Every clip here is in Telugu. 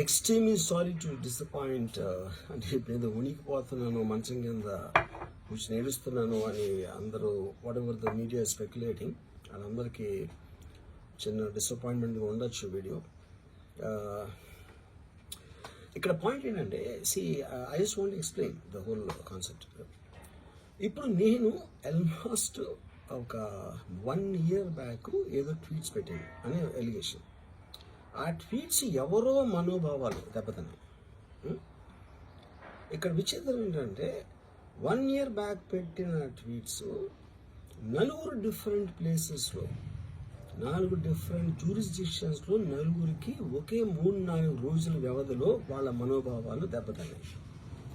Extremely sorry to disappoint. అంటే ఇప్పుడు ఏదో ఉనికిపోతున్నాను, మంచం కింద కూర్చొని ఏడుస్తున్నాను అని అందరూ what ever the media speculating, వాళ్ళందరికీ చిన్న డిసప్పాయింట్మెంట్గా ఉండొచ్చు వీడియో. ఇక్కడ పాయింట్ ఏంటంటే, I just want explain the whole concept. ఇప్పుడు నేను ఆల్మోస్ట్ ఒక 1 year బ్యాక్ ఏదో ట్వీట్స్ పెట్టాను అనే ఎలిగేషన్. ఆ ట్వీట్స్ ఎవరో మనోభావాలు దెబ్బతిన్నాయి. ఇక్కడ విచిత్రం ఏంటంటే 1 year బ్యాక్ పెట్టిన ట్వీట్స్ 4 డిఫరెంట్ ప్లేసెస్లో 4 డిఫరెంట్ జ్యూరిస్డిక్షన్స్లో నలుగురికి ఒకే 3-4 రోజుల వ్యవధిలో వాళ్ళ మనోభావాలు దెబ్బతిన్నాయి.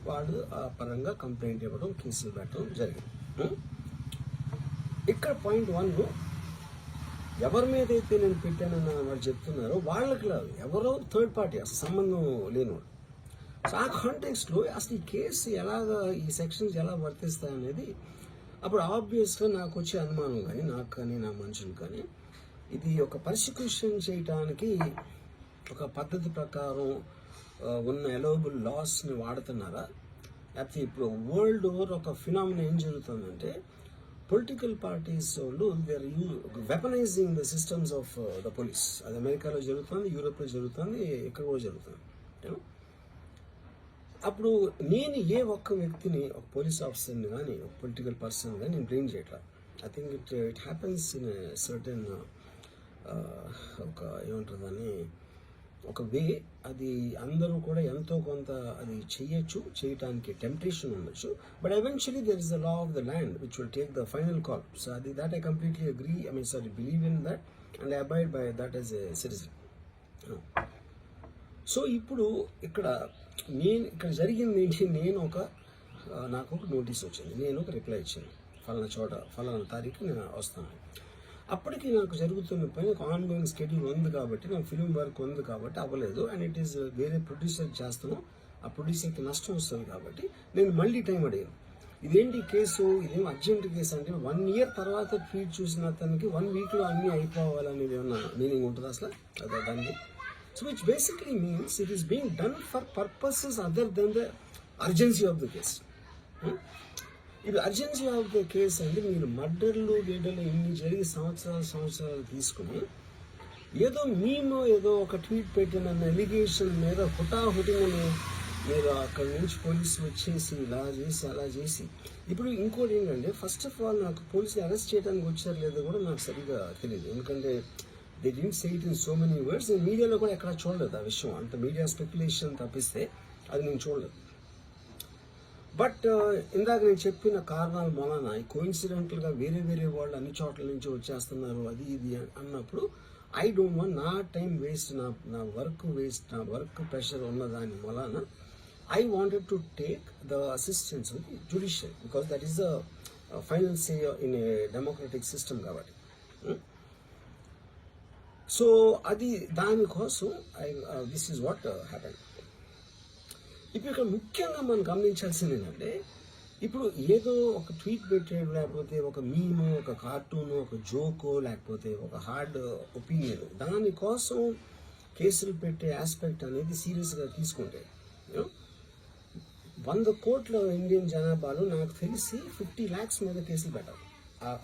వాళ్ళు ఆ పరంగా కంప్లైంట్ ఇవ్వడం, కేసులు పెట్టడం జరిగింది. ఇక్కడ పాయింట్ 1, ఎవరి మీద అయితే నేను పెట్టానని వాళ్ళు చెప్తున్నారో వాళ్ళకి లేదు, ఎవరో థర్డ్ పార్టీ, అసలు సంబంధం లేనివాడు. సో ఆ కాంటెక్స్ట్లో అసలు ఈ కేసు ఎలాగా, ఈ సెక్షన్స్ ఎలా వర్తిస్తాయి అనేది అప్పుడు ఆబ్వియస్గా నాకు వచ్చే అనుమానం కానీ, నాకు కానీ నా మనుషులు కానీ, ఇది ఒక పర్సిక్యూషన్ చేయటానికి ఒక పద్ధతి ప్రకారం ఉన్న ఎలోబుల్ లాస్ని వాడుతున్నారా, లేకపోతే ఇప్పుడు వరల్డ్ ఓవర్ ఒక ఫినామినా ఏం జరుగుతుందంటే, పొలిటికల్ పార్టీస్ వాళ్ళు they are weaponizing the systems of the police. అది అమెరికాలో జరుగుతుంది, యూరోప్లో జరుగుతుంది, ఇక్కడ కూడా జరుగుతుంది. అప్పుడు నేను ఏ ఒక్క వ్యక్తిని, ఒక పోలీస్ ఆఫీసర్ని కానీ, ఒక పొలిటికల్ పర్సన్ కానీ నేను బ్లేమ్ చేయట్లా. I think it happens in certain ఒక ఏమంటారు దాన్ని, ఒక వే. అది అందరూ కూడా ఎంతో కొంత అది చేయటానికి టెంప్టేషన్ ఉండొచ్చు. But eventually there is the law of the land which will take the final call. So అది that I completely agree, believe in that and I abide by that as a citizen. So ఇప్పుడు ఇక్కడ జరిగింది ఏంటి, నాకు ఒక నోటీస్ వచ్చింది, నేను ఒక రిప్లై ఇచ్చాను, ఫలానా చోట ఫలానా తారీఖు నేను వస్తాను. అప్పటికి నాకు జరుగుతున్న పని ఒక ఆన్గోయింగ్ స్కెడ్యూల్ ఉంది కాబట్టి, నాకు ఫిలిం వర్క్ ఉంది కాబట్టి అవ్వలేదు. అండ్ ఇట్ ఈస్ వేరే ప్రొడ్యూసర్ చేస్తాను, ఆ ప్రొడ్యూసర్కి నష్టం వస్తుంది కాబట్టి నేను మళ్ళీ టైం అడిగాను. ఇదేంటి కేసు, ఇదేం అర్జెంట్ కేసు అంటే 1 year తర్వాత ట్వీట్ చూసిన అతనికి 1 weekలో అన్నీ అయిపోవాలనేది ఏమన్నా మీనింగ్ ఉంటుంది అసలు దానికి? So which basically means it is being done for purposes other than the urgency of the case. ఇది అర్జెన్సీ ఆఫ్ ద కేస్ అంటే, మీరు మర్డర్లు గేడర్లు ఇన్ని జరిగి సంవత్సరాలు తీసుకుని ఏదో ఒక ట్వీట్ పెట్టిన ఎలిగేషన్ మీద హుటాహుటిని మీరు అక్కడి నుంచి పోలీసులు వచ్చేసి ఇలా చేసి అలా చేసి. ఇప్పుడు ఇంకోటి ఏంటంటే, ఫస్ట్ ఆఫ్ ఆల్ నాకు పోలీసులు అరెస్ట్ చేయడానికి వచ్చారు లేదో కూడా నాకు సరిగ్గా తెలియదు. ఎందుకంటే they didn't say it in so many words. నేను మీడియాలో కూడా ఎక్కడ చూడలేదు ఆ విషయం, అంత మీడియా స్పెక్యులేషన్ తప్పిస్తే అది నేను చూడలేదు. బట్ ఇందాక నేను చెప్పిన కారణాల మూలన కోఇన్సిడెంటల్గా వేరే వాళ్ళు అన్ని చోట్ల నుంచి వచ్చేస్తున్నారు అది ఇది అన్నప్పుడు, ఐ డోంట్ వాంట్ నా టైం వేస్ట్, నా వర్క్ వేస్ట్, నా వర్క్ ప్రెషర్ ఉన్న దాని మూలన I wanted to take the assistance of the judicial, because that is the final say in a democratic system కాబట్టి. సో అది దానికోసం దిస్ ఈజ్ వాట్ హ్యాపెన్. ఇప్పుడు ఇక్కడ ముఖ్యంగా మనం గమనించాల్సింది ఏంటంటే, ఇప్పుడు ఏదో ఒక ట్వీట్ పెట్టాడు, లేకపోతే ఒక మీము, ఒక కార్టూను, ఒక జోకో, లేకపోతే ఒక హార్డ్ ఒపీనియన్, దానికోసం కేసులు పెట్టే ఆస్పెక్ట్ అనేది సీరియస్గా తీసుకుంటే 100 కోట్ల ఇండియన్ జనాభాలో నాకు తెలిసి 50 lakhs మీద కేసులు పెట్టాలి.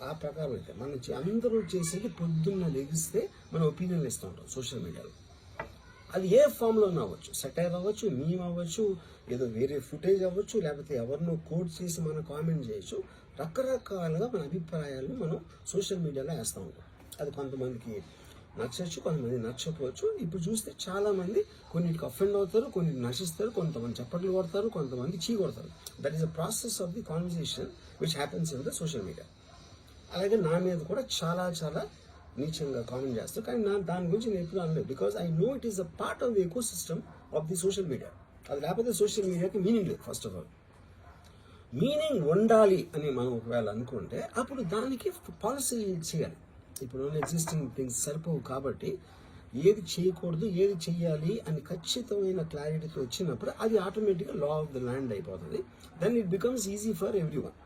ఆ ప్రకారం అయితే అందరూ చేసేది పొద్దున్న లెగిస్తే మన ఒపీనియన్లు ఇస్తూ ఉంటాం సోషల్ మీడియాలో. అది ఏ ఫామ్లో అవ్వచ్చు, సెటైర్ అవ్వచ్చు, మీమ్ అవ్వచ్చు, ఏదో వేరే ఫుటేజ్ అవ్వచ్చు, లేకపోతే ఎవరినో కోట్ చేసి మనం కామెంట్ చేయొచ్చు. రకరకాలుగా మన అభిప్రాయాలను మనం సోషల్ మీడియాలో వేస్తూ ఉంటాం. అది కొంతమందికి నచ్చచ్చు, కొంతమంది నచ్చకపోవచ్చు. ఇప్పుడు చూస్తే చాలామంది కొన్నిటికి అఫెండ్ అవుతారు, కొన్నిటికి నశిస్తారు, కొంతమంది చప్పట్లు కొడతారు, కొంతమంది చీ కొడతారు. That is a process of the conversation which happens in the social media. అలాగే నా మీద కూడా చాలా నీచంగా కామెంట్ చేస్తారు, కానీ దాని గురించి నేను ఎప్పుడు అనలేదు. Because I know it is a part of the eco system of the social media. అది లేకపోతే సోషల్ మీడియాకి మీనింగ్ లేదు. ఫస్ట్ ఆఫ్ ఆల్ మీనింగ్ ఉండాలి అని మనం ఒకవేళ అనుకుంటే అప్పుడు దానికి పాలసీ చేయాలి. ఇప్పుడు ఎగ్జిస్టింగ్ థింగ్స్ సరిపోవు కాబట్టి ఏది చేయకూడదు, ఏది చెయ్యాలి అని ఖచ్చితమైన క్లారిటీతో వచ్చినప్పుడు అది ఆటోమేటిక్గా లా ఆఫ్ ద ల్యాండ్ అయిపోతుంది. Then it becomes easy for every one.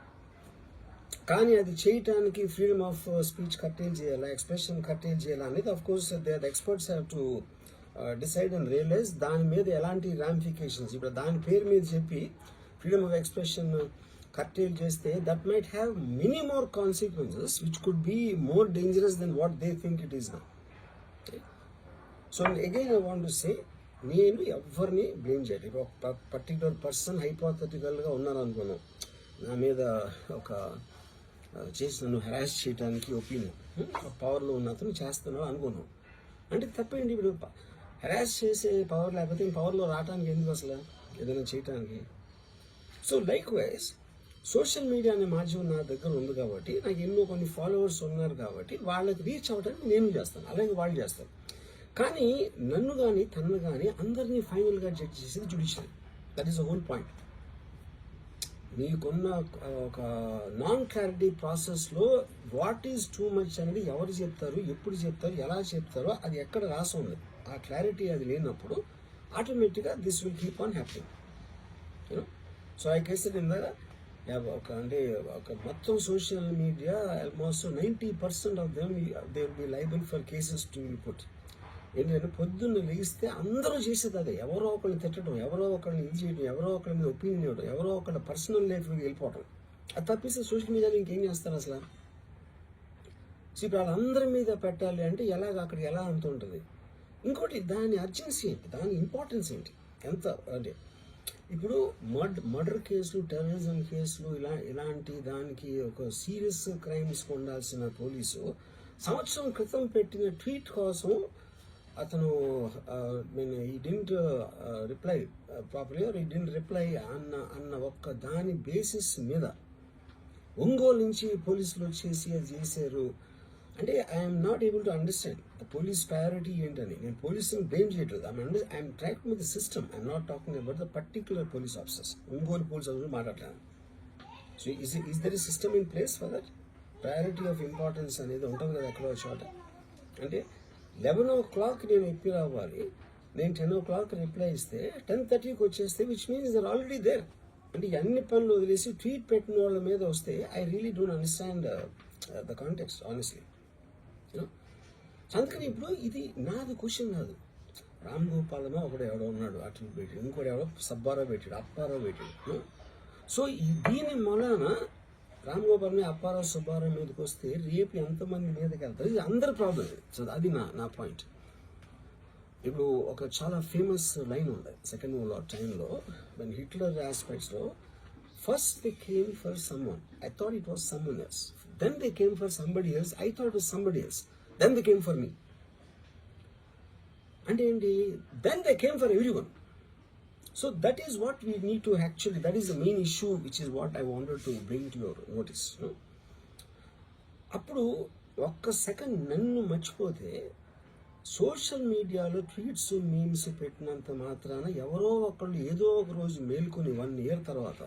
కానీ అది చేయటానికి ఫ్రీడమ్ ఆఫ్ స్పీచ్ కట్టేల్ చేయాలా, ఎక్స్ప్రెషన్ కట్టేల్ చేయాలా అనేది of course the experts have to decide and realize దాని మీద ఎలాంటి రామిఫికేషన్స్, ఇప్పుడు దాని పేరు మీద చెప్పి ఫ్రీడమ్ ఆఫ్ ఎక్స్ప్రెషన్ కర్టైల్ చేస్తే that might have many more consequences which could be more dangerous than what they think it is now. So again I want to say, నేను ఎవరిని బ్లేమ్ చేయలేదు. ఇప్పుడు ఒక పర్టికులర్ పర్సన్ హైపోథెటికల్గా ఉన్నారు అనుకున్నాం, నా మీద ఒక చేసి నన్ను హెరాస్ చేయడానికి ఒపీనియన్ పవర్లో ఉన్న అతను చేస్తున్నాడు అనుకున్నాం, అంటే తప్పేంటి? ఇప్పుడు హెరాస్ చేసే పవర్ లేకపోతే పవర్లో రావడానికి ఎందుకు అసలు ఏదైనా చేయటానికి? So like wise social media అనే మాధ్యమం నా దగ్గర ఉంది కాబట్టి, నాకు ఎన్నో కొన్ని ఫాలోవర్స్ ఉన్నారు కాబట్టి వాళ్ళకి రీచ్ అవ్వడానికి నేను చేస్తాను, అలాగే వాళ్ళు చేస్తారు. కానీ నన్ను కానీ తనను కానీ అందరినీ ఫైనల్గా జడ్జ్ చేసేది judiciary. That is the whole point. మీకున్న ఒక నాన్ క్లారిటీ ప్రాసెస్లో వాట్ ఈజ్ టూ మచ్ అనేది ఎవరు చెప్తారు, ఎప్పుడు చెప్తారు, ఎలా చెప్తారో అది ఎక్కడ రాసి ఉంది, ఆ క్లారిటీ అది లేనప్పుడు ఆటోమేటిక్గా this will keep on happening. You know, so I case ఇందాక ఒక మొత్తం social media almost 90% of them they will be liable for cases to be put. ఏంటంటే పొద్దున్న లేస్తే అందరూ చేసేది అదే, ఎవరో ఒకరిని తిట్టడం, ఎవరో ఒకరిని ఇది చేయడం, ఎవరో ఒకరి మీద ఒపీనియన్ ఇవ్వడం, ఎవరో ఒకరి పర్సనల్ లైఫ్కి వెళ్ళిపోవడం. అది తప్పిస్తే సోషల్ మీడియాలో ఇంకేం చేస్తారు అసలు? సో ఇప్పుడు వాళ్ళందరి మీద పెట్టాలి అంటే అక్కడ ఎలా అంత ఉంటుంది? ఇంకోటి, దాని అర్జెన్సీ ఏంటి, దాని ఇంపార్టెన్స్ ఏంటి, ఎంత అంటే ఇప్పుడు మర్డర్ కేసులు, టెర్రరిజం కేసులు ఇలాంటి దానికి ఒక సీరియస్ క్రైమ్స్ ఉండాల్సిన పోలీసు సంవత్సరం క్రితం పెట్టిన ట్వీట్ కోసం అతను he didn't reply properly are he didn't reply అన్న ఒక్క దాని బేసిస్ మీద ఒంగోలు నుంచి పోలీసులు వచ్చేసి అది చేశారు అంటే I'm not able to understand the police priority ఏంటని. నేను పోలీసుని బ్లేమ్ చేయట్లేదు, I'm tracking with the system, I'm not talking about the particular police officers. Ongole police officer మాట్లాడలేను. So is there a system in place for that? Priority of importance అనేది ఉంటుంది కదా ఎక్కడో చోట. అంటే 11 o'clock నేను ఎప్పి రావాలి, నేను 10 o'clock రిప్లై ఇస్తే 10:30కి వచ్చేస్తే which means they're already there. అంటే అన్ని పనులు వదిలేసి ట్వీట్ పెట్టిన వాళ్ళ మీద వస్తే I really don't understand the context honestly. అందుకని ఇప్పుడు ఇది నాది క్వశ్చన్ కాదు. రామ్ గోపాలమో ఒకడు ఎవడో ఉన్నాడు అటు పెట్టాడు, ఇంకోటి ఎవడో సబ్బారావు పెట్టాడు, అప్పారావు పెట్టాడు. సో దీని మూలాన రామ్ గోపాల్ని అప్పారావు సుబ్బారావు మీదకి వస్తే రేపు ఎంతమంది మీదకి వెళ్తారు? ఇది అందరి ప్రాబ్లం. సో అది నా పాయింట్. ఇప్పుడు ఒక చాలా ఫేమస్ లైన్ ఉంది second world war time, when Hitler ఆస్పెక్ట్స్లో first they came for someone, I thought it was someone else, then they came for somebody else, I thought it was somebody else, then they came for me. అంటే ఏంటి? Then they came for every one. So that is what we need to actually, that is the main issue which is what I wanted to bring to your notice. అప్పుడు ఒక్క సెకండ్ నన్ను మర్చిపోతే సోషల్ మీడియాలో ట్వీట్స్ మీమ్స్ పెట్టినంత మాత్రాన ఎవరో ఒకళ్ళు ఏదో ఒక రోజు మేల్కొని 1 year తర్వాత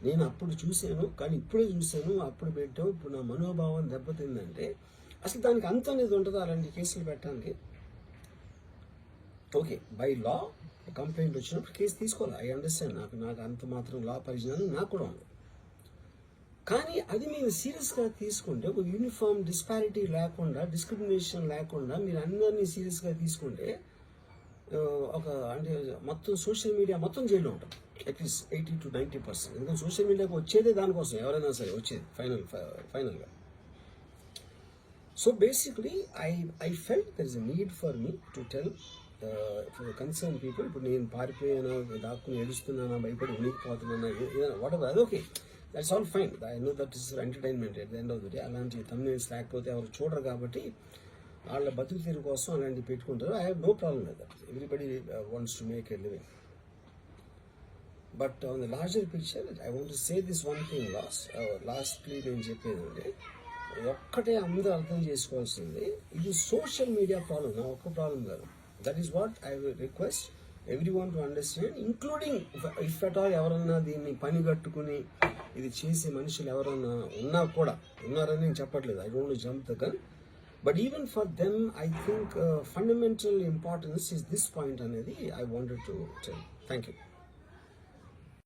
నేను అప్పుడు చూశాను కానీ ఇప్పుడే చూశాను, అప్పుడు పెట్టావు, ఇప్పుడు నా మనోభావం దెబ్బతిందంటే అసలు దానికి అంత అనేది ఉంటుందా అలాంటి కేసులు పెట్టడానికి? ఓకే, బై లా కంప్లైంట్ వచ్చినప్పుడు కేసు తీసుకోవాలి, ఐ అండర్స్టాండ్. నాకు అంత మాత్రం లా పరిజ్ఞానం నాకు కూడా ఉంది. కానీ అది మీరు సీరియస్గా తీసుకుంటే, ఒక యూనిఫామ్ డిస్పారిటీ లేకుండా, డిస్క్రిమినేషన్ లేకుండా మీరు అందరినీ సీరియస్గా తీసుకుంటే ఒక అంటే మొత్తం సోషల్ మీడియా మొత్తం జైల్లో ఉంటుంది అట్లీస్ట్ 80 to 90%. ఎందుకంటే సోషల్ మీడియాకి వచ్చేదే దానికోసం, ఎవరైనా సరే వచ్చేది ఫైనల్గా. So basically I felt there is a need for me to tell for concern people. ఇప్పుడు నేను పారిపోయానా, దాక్కుని ఏడుస్తున్నానా, భయపడి ఉనికిపోతున్నానా, ఏదైనా వాట్ ఎవర్, అది okay, that's all fine. I know that is entertainment at the end of the day. అలాంటి thumbnails లేకపోతే ఎవరు చూడరు కాబట్టి వాళ్ళ బతుకు తీరు కోసం అలాంటివి పెట్టుకుంటారు. I have no problem with that. Everybody wants to make a living. But on the larger picture I want to say this one thing lastly నేను చెప్పేది ఒక్కటే అందరూ అర్థం చేసుకోవాల్సింది, ఇది సోషల్ మీడియా ప్రాబ్లం, నా ఒక్క ప్రాబ్లం కాదు. That is what I will request everyone to understand, including if at all ఎవరన్నా దీన్ని పనిగట్టుకుని ఇది చేసే మనుషులు ఎవరన్నా ఉన్నారని నేను చెప్పట్లేదు, I don't want to jump the gun, but even for them I think fundamental importance is this point అనేది I wanted to tell. Thank you.